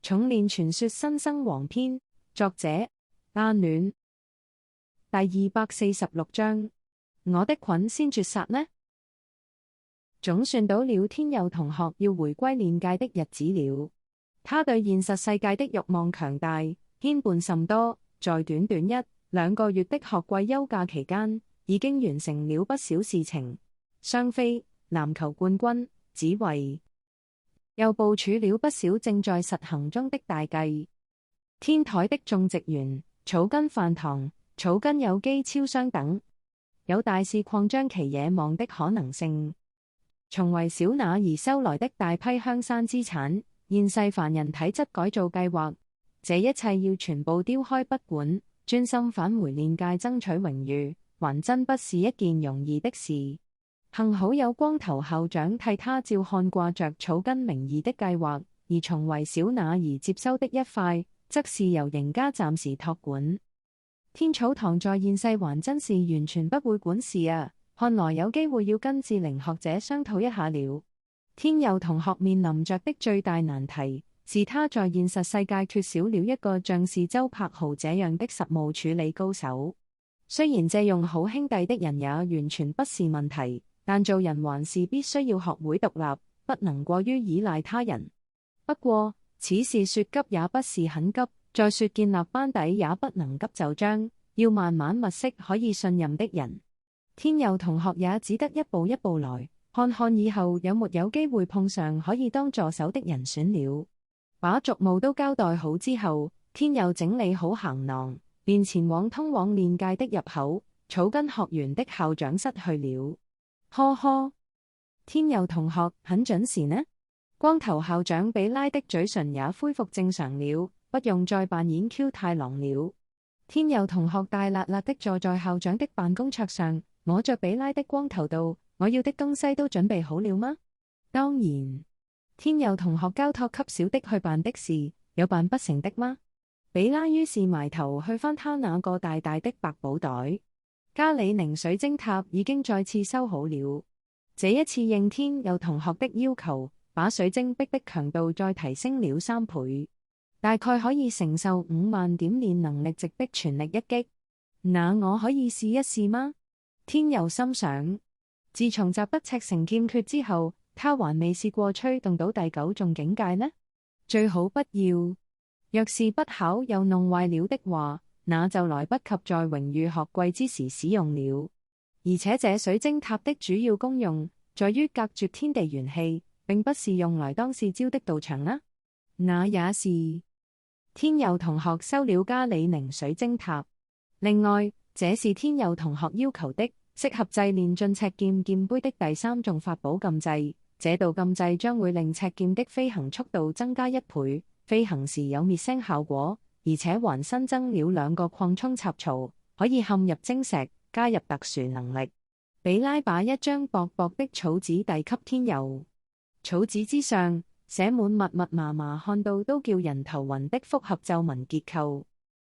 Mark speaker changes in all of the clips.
Speaker 1: 重煉傳說新生王篇，作者阿暖。第246章，我的菌先絕殺呢？總算到了天佑同學要回歸煉界的日子了。他對現實世界的慾望強大，牽絆甚多，在短短1-2個月的學季休假期間，已經完成了不少事情，雙飛、籃球冠軍、紫圍，又部署了不少正在實行中的大計。天台的種植園、草根飯堂、草根有機超商等，有大肆擴張其野望的可能性。從為小那兒收來的大批香山資產，現世凡人體質改造計劃，這一切要全部丟開不管，專心返回煉界爭取榮譽，還真不是一件容易的事。幸好有光頭校長替他照看掛着草根名義的計劃，而從為小那兒接收的一塊，則是由邢家暫時託管。天草堂在現世還真是完全不會管事啊，看來有機會要跟智靈學者商討一下了。天佑同學面臨着的最大難題，是他在現實世界缺少了一個像是周柏豪這樣的實務處理高手。雖然借用好兄弟的人也完全不是問題，但做人還是必須要學會獨立，不能過於依賴他人。不過，此事說急也不是很急，再說建立班底也不能急就章，要慢慢物色可以信任的人。天佑同學也只得一步一步來，看看以後有沒有機會碰上可以當助手的人選了。把俗務都交代好之後，天佑整理好行囊，便前往通往煉界的入口草根學園的校長室去了。呵呵，天佑同學很準時呢。光頭校長比拉的嘴唇也恢復正常了，不用再扮演 Q 太郎了。天佑同學大辣辣的坐在校長的辦公桌上，摸着比拉的光頭道：我要的東西都準備好了嗎？當然。天佑同學交託給小的去辦的事，有辦不成的嗎？比拉於是埋頭去翻他那個大大的百寶袋。加里寧水晶塔已經再次修好了，這一次應天佑同學的要求，把水晶壁的強度再提升了3倍，大概可以承受5萬點煉能力值的全力一擊。那我可以試一試嗎？天佑心想，自從習得赤城劍訣之後，他還未試過吹動到第9種境界呢。最好不要，若是不巧又弄壞了的話，那就來不及在榮譽學季之時使用了。而且這水晶塔的主要功用，在於隔絕天地元氣，並不是用來當試招的道場啦。那也是。天佑同學收了加里寧水晶塔。另外，這是天佑同學要求的，適合製煉進赤劍劍杯的第3種法寶禁制。這道禁制將會令赤劍的飛行速度增加1倍，飛行時有滅聲效果。而且還新增了2個擴充插槽，可以嵌入晶石，加入特殊能力。比拉把一張薄薄的草紙遞給天佑，草紙之上寫滿密密麻麻，看到都叫人頭暈的複合咒文結構。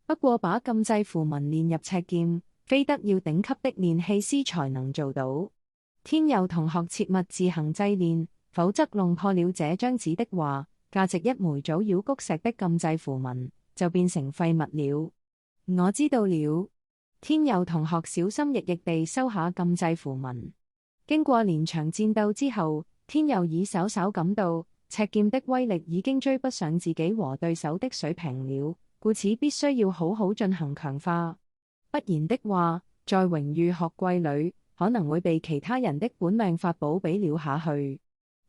Speaker 1: 不過把禁制符文煉入赤劍，非得要頂級的煉器師才能做到。天佑同學切勿自行製煉，否則弄破了這張紙的話，價值1枚祖妖谷石的禁制符文就變成廢物了。我知道了。天佑同學小心翼翼地收下禁制符文。經過連場戰鬥之後，天佑已稍稍感到赤劍的威力已經追不上自己和對手的水平了，故此必須要好好進行強化。不然的話，在榮譽學季裏可能會被其他人的本命法寶比了下去。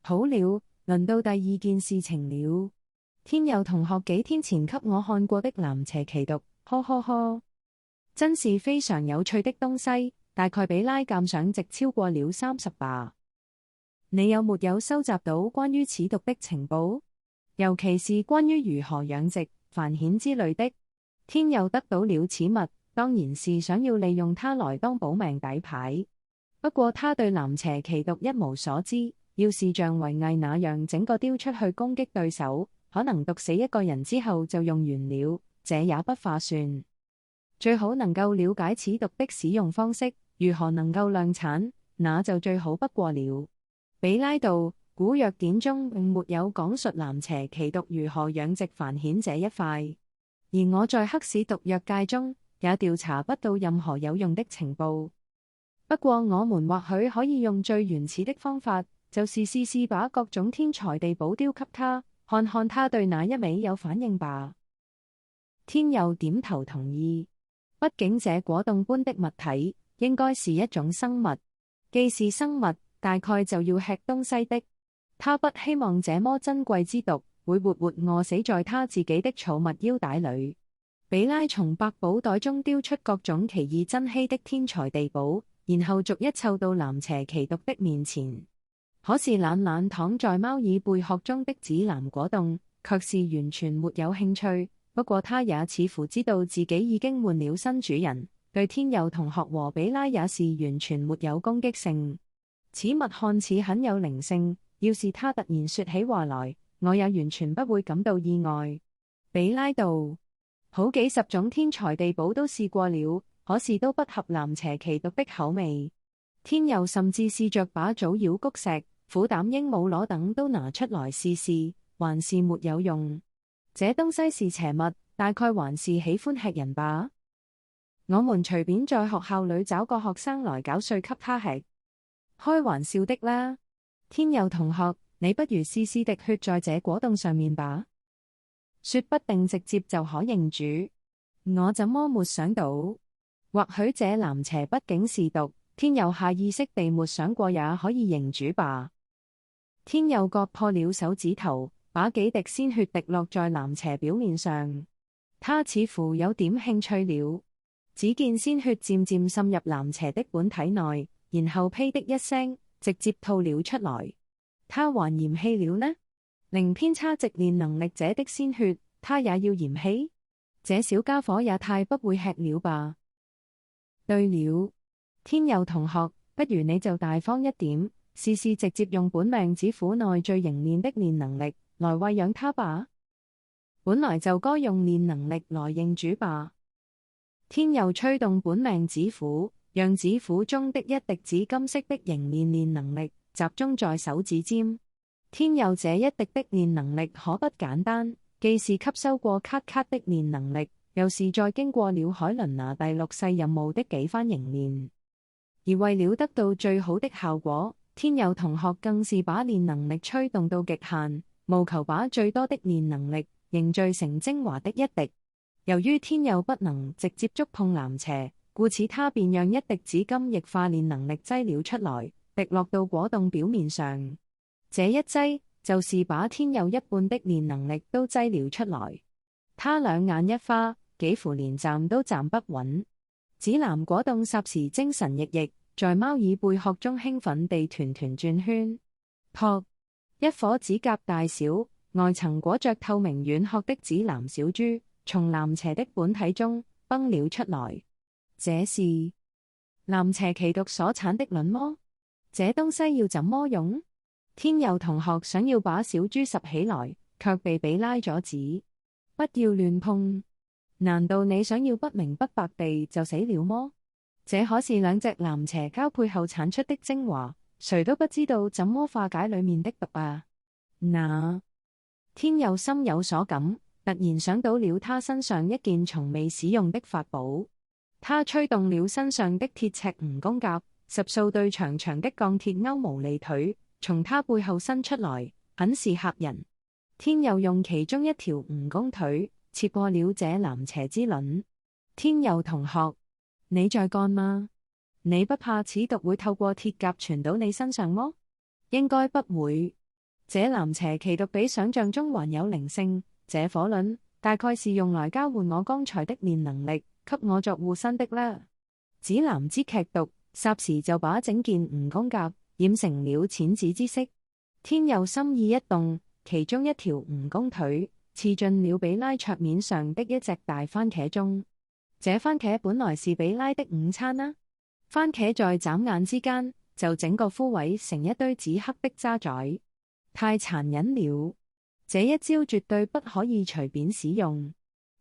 Speaker 1: 好了，輪到第2件事情了。天佑同學幾天前給我看過的藍邪奇毒，呵呵呵，真是非常有趣的東西，大概比拉鑑賞值超過了30吧。你有沒有收集到關於此毒的情報？尤其是關於如何養殖、繁衍之類的？天佑得到了此物，當然是想要利用它來當保命底牌。不過他對藍邪奇毒一無所知，要是像維藝那樣整個丟出去攻擊對手，可能毒死一個人之後就用完了，這也不划算。最好能夠了解此毒的使用方式，如何能夠量產，那就最好不過了。比拉道，古藥典中並沒有講述南邪奇毒如何養殖繁衍這一塊，而我在黑市毒藥界中也調查不到任何有用的情報。不過我們或許可以用最原始的方法，就是試試把各種天材地寶丟給他，看看他對哪一味有反應吧。天佑點頭同意，畢竟這果凍般的物體應該是一種生物，既是生物，大概就要吃東西的。他不希望這麼珍貴之毒會活活餓死在他自己的儲物腰帶裏。比拉從百寶袋中丟出各種奇異珍稀的天材地寶，然後逐一湊到南邪奇毒的面前。可是懶懶躺在貓耳貝殼中的紫藍果凍卻是完全沒有興趣。不過他也似乎知道自己已經換了新主人，對天佑同學和比拉也是完全沒有攻擊性。此物看似很有靈性，要是他突然說起話來，我也完全不會感到意外。比拉道：好幾十種天材地寶都試過了，可是都不合南邪奇毒的口味。天佑甚至試着把祖妖菊石、虎膽鸚鵡螺等都拿出來試試，還是沒有用。這東西是邪物，大概還是喜歡吃人吧。我們隨便在學校裏找個學生來攪碎給他吃。開玩笑的啦，天佑同學，你不如試試滴血在這果凍上面吧，說不定直接就可認主。我怎麼沒想到？或許這南邪畢竟是毒，天佑下意識地沒想過也可以認主吧。天佑割破了手指頭，把幾滴鮮血滴落在南邪表面上，他似乎有點興趣了。只見鮮血漸漸滲入南邪的本體內，然後呸的一聲，直接吐了出來。他還嫌棄了呢？零偏差直練能力者的鮮血，他也要嫌棄？這小家伙也太不會吃了吧！對了，天佑同學，不如你就大方一點，試試直接用本命指府內最凝練的練能力來餵養他吧。本來就該用練能力來認主吧。天佑吹動本命指符，讓指符中的一滴紫金色的凝練能力集中在手指尖。天佑這一滴的練能力可不簡單，既是吸收過卡卡的練能力，又是再經過了海倫娜第6世任務的幾番凝練。而為了得到最好的效果，天佑同學更是把練能力吹動到極限，務求把最多的練能力凝聚成精華的一滴。由於天佑不能直接觸碰南邪，故此他便讓一滴紫金液化練能力擠了出來，滴落到果凍表面上。這一擠就是把天佑一半的練能力都擠了出來。他兩眼一花，幾乎連站都站不穩。紫藍果凍霎時精神奕奕，在貓耳貝殼中興奮地團團轉圈。撲！一顆指甲大小、外層裹着透明軟殼的紫藍小豬從南邪的本體中崩了出來。這是南邪奇毒所產的卵麼？這東西要怎麼用？天佑同學想要把小豬拾起來，卻被比拉阻止。不要亂碰！難道你想要不明不白地就死了麼？這可是兩隻南邪交配後產出的精華，誰都不知道怎麼化解裡面的毒啊！那天佑心有所感，突然想到了他身上一件從未使用的法寶。他吹動了身上的鐵尺蜈蚣甲，10數對長長的鋼鐵勾毛利腿從他背後伸出來，很是嚇人。天佑用其中一條蜈蚣腿切破了這南邪之卵。天佑同學，你在幹嗎？你不怕此毒會透過鐵甲傳到你身上麼？應該不會。這南邪奇毒比想象中還有靈性。這火卵大概是用來交換我剛才的練能力，給我作護身的啦。紫藍之劇毒霎時就把整件蜈蚣甲染成了淺紫之色。天佑心意一動，其中一條蜈蚣腿刺進了比拉桌面上的一隻大番茄中。這番茄本來是比拉的午餐啊！番茄在眨眼之間就整個枯萎成一堆紫黑的渣滓，太殘忍了！這一招絕對不可以隨便使用。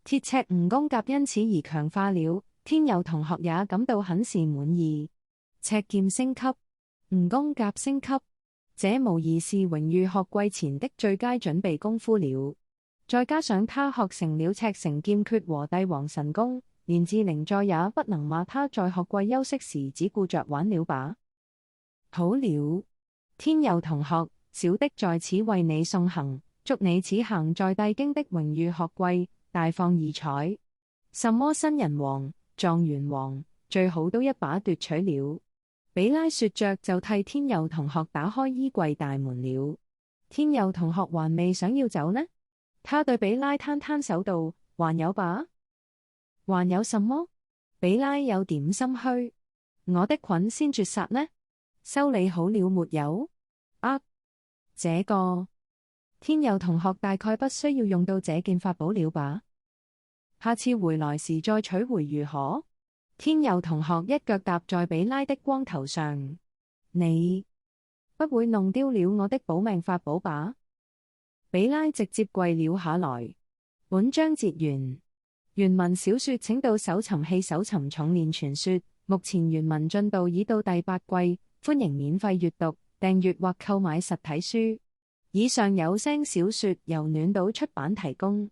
Speaker 1: 鐵尺蜈蚣甲因此而強化了，天佑同學也感到很是滿意。赤劍升級，蜈蚣甲升級，這無疑是榮譽學季前的最佳準備功夫了。再加上他學成了赤城劍訣和帝王神功，連志玲再也不能罵他在學季休息時只顧着玩了吧。好了，天佑同學，小的在此為你送行，祝你此行在帝京的榮譽學季大放異彩。什麼新人王、狀元王，最好都一把奪取了。比拉說着就替天佑同學打開衣櫃大門了。天佑同學還未想要走呢？他對比拉攤攤手道：還有吧？還有什麼？比拉有點心虛。我的菌仙絕殺呢？修理好了沒有？這個天佑同學大概不需要用到這件法寶了吧？下次回來時再取回如何？天佑同學一腳踏在比拉的光頭上，你不會弄丟了我的保命法寶吧？比拉直接跪了下來。本章節完。原文小說請到搜尋器搜尋重練傳說，目前原文進度已到第8季，歡迎免費閱讀、訂閱或購買實體書。以上有聲小說由暖島出版提供。